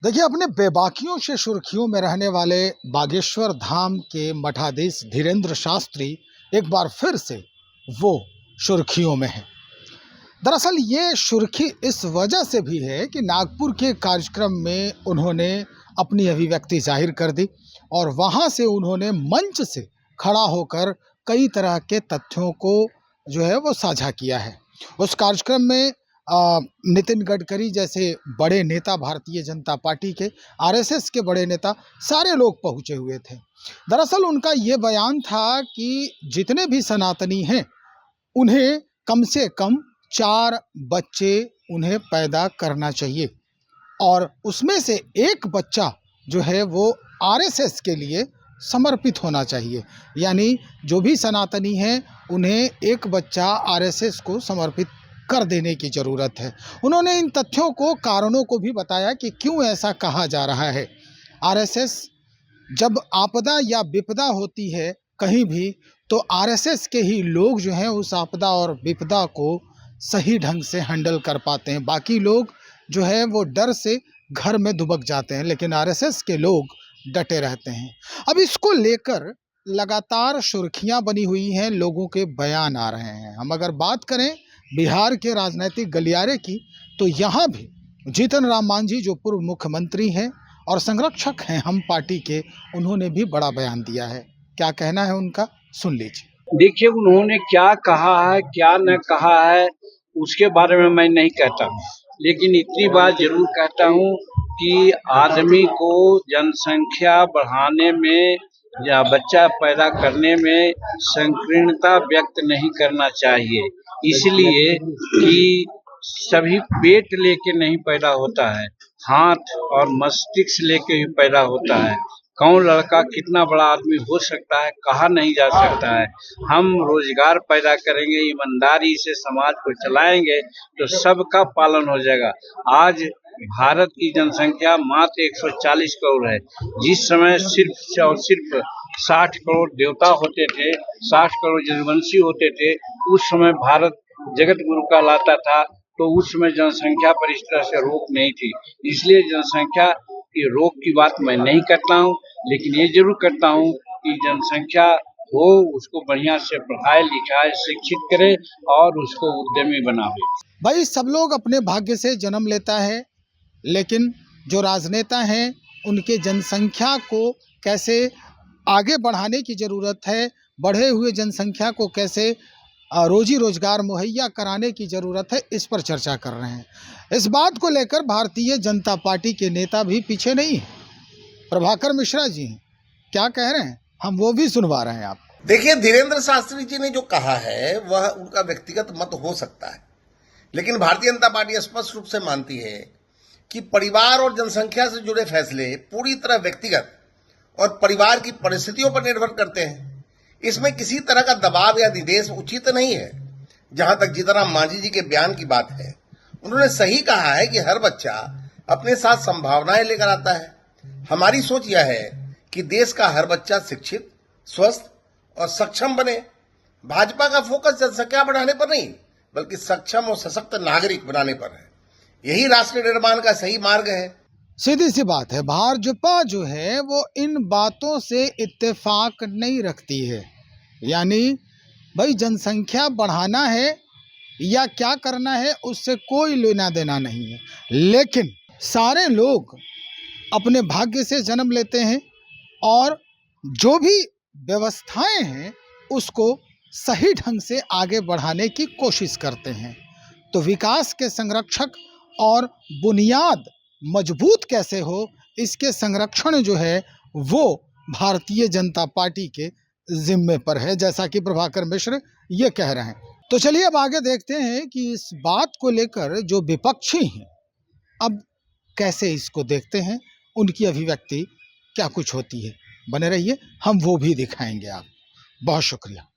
देखिए, अपने बेबाकियों से सुर्खियों में रहने वाले बागेश्वर धाम के मठाधीश धीरेंद्र शास्त्री एक बार फिर से वो सुर्खियों में है। दरअसल ये सुर्खी इस वजह से भी है कि नागपुर के कार्यक्रम में उन्होंने अपनी अभिव्यक्ति जाहिर कर दी और वहाँ से उन्होंने मंच से खड़ा होकर कई तरह के तथ्यों को जो है वो साझा किया है। उस कार्यक्रम में नितिन गडकरी जैसे बड़े नेता, भारतीय जनता पार्टी के, आरएसएस के बड़े नेता, सारे लोग पहुंचे हुए थे। दरअसल उनका ये बयान था कि जितने भी सनातनी हैं उन्हें कम से कम 4 बच्चे उन्हें पैदा करना चाहिए और उसमें से एक बच्चा जो है वो आरएसएस के लिए समर्पित होना चाहिए। यानी जो भी सनातनी हैं उन्हें एक बच्चा आरएसएस को समर्पित कर देने की ज़रूरत है। उन्होंने इन तथ्यों को, कारणों को भी बताया कि क्यों ऐसा कहा जा रहा है। आरएसएस जब आपदा या विपदा होती है कहीं भी, तो आरएसएस के ही लोग जो हैं उस आपदा और विपदा को सही ढंग से हैंडल कर पाते हैं। बाकी लोग जो है वो डर से घर में दुबक जाते हैं, लेकिन आरएसएस के लोग डटे रहते हैं। अब इसको लेकर लगातार सुर्खियां बनी हुई हैं, लोगों के बयान आ रहे हैं। हम अगर बात करें बिहार के राजनीतिक गलियारे की, तो यहाँ भी जीतन राम मांझी जो पूर्व मुख्यमंत्री हैं और संरक्षक हैं हम पार्टी के, उन्होंने भी बड़ा बयान दिया है। क्या कहना है उनका, सुन लीजिए। देखिए, उन्होंने क्या कहा है, क्या न कहा है, उसके बारे में मैं नहीं कहता, लेकिन इतनी बात जरूर कहता हूँ कि आदमी को जनसंख्या बढ़ाने में या बच्चा पैदा करने में संकीर्णता व्यक्त नहीं करना चाहिए, इसलिए कि सभी पेट लेके नहीं पैदा होता है, हाथ और मस्तिष्क लेके ही पैदा होता है। कौन लड़का कितना बड़ा आदमी हो सकता है, कहा नहीं जा सकता है। हम रोजगार पैदा करेंगे, ईमानदारी से समाज को चलाएंगे तो सबका पालन हो जाएगा। आज भारत की जनसंख्या मात्र 140 करोड़ है। जिस समय सिर्फ और सिर्फ 60 करोड़ देवता होते थे, 60 करोड़ यदुवंशी होते थे, उस समय भारत जगत गुरु कहलाता था, तो उस समय जनसंख्या पर इस तरह से रोक नहीं थी। इसलिए जनसंख्या की रोक की बात मैं नहीं करता हूँ, लेकिन ये जरूर करता हूँ कि जनसंख्या हो, उसको बढ़िया से पढ़ाए लिखाए शिक्षित करे और उसको उद्यमी बनावे। भाई, सब लोग अपने भाग्य से जन्म लेता है, लेकिन जो राजनेता हैं उनके जनसंख्या को कैसे आगे बढ़ाने की ज़रूरत है, बढ़े हुए जनसंख्या को कैसे रोजी रोजगार मुहैया कराने की ज़रूरत है, इस पर चर्चा कर रहे हैं। इस बात को लेकर भारतीय जनता पार्टी के नेता भी पीछे नहीं हैं। प्रभाकर मिश्रा जी हैं, क्या कह रहे हैं, हम वो भी सुनवा रहे हैं आपको। देखिए, धीरेंद्र शास्त्री जी ने जो कहा है वह उनका व्यक्तिगत मत हो सकता है, लेकिन भारतीय जनता पार्टी स्पष्ट रूप से मानती है कि परिवार और जनसंख्या से जुड़े फैसले पूरी तरह व्यक्तिगत और परिवार की परिस्थितियों पर निर्भर करते हैं। इसमें किसी तरह का दबाव या निर्देश उचित नहीं है। जहां तक जीतन राम मांझी जी के बयान की बात है, उन्होंने सही कहा है कि हर बच्चा अपने साथ संभावनाएं लेकर आता है। हमारी सोच यह है कि देश का हर बच्चा शिक्षित, स्वस्थ और सक्षम बने। भाजपा का फोकस जनसंख्या बढ़ाने पर नहीं, बल्कि सक्षम और सशक्त नागरिक बनाने पर है। यही राष्ट्र निर्माण का सही मार्ग है। सीधी सी बात है, भाजपा जो है वो इन बातों से इत्तेफाक नहीं रखती है। यानी भाई, जनसंख्या बढ़ाना है या क्या करना है उससे कोई लेना देना नहीं है, लेकिन सारे लोग अपने भाग्य से जन्म लेते हैं और जो भी व्यवस्थाएं हैं उसको सही ढंग से आगे बढ़ाने की कोशिश करते हैं। तो विकास के संरक्षक और बुनियाद मजबूत कैसे हो, इसके संरक्षण जो है वो भारतीय जनता पार्टी के जिम्मे पर है, जैसा कि प्रभाकर मिश्र ये कह रहे हैं। तो चलिए अब आगे देखते हैं कि इस बात को लेकर जो विपक्षी हैं अब कैसे इसको देखते हैं, उनकी अभिव्यक्ति क्या कुछ होती है। बने रहिए, हम वो भी दिखाएंगे आप। बहुत शुक्रिया।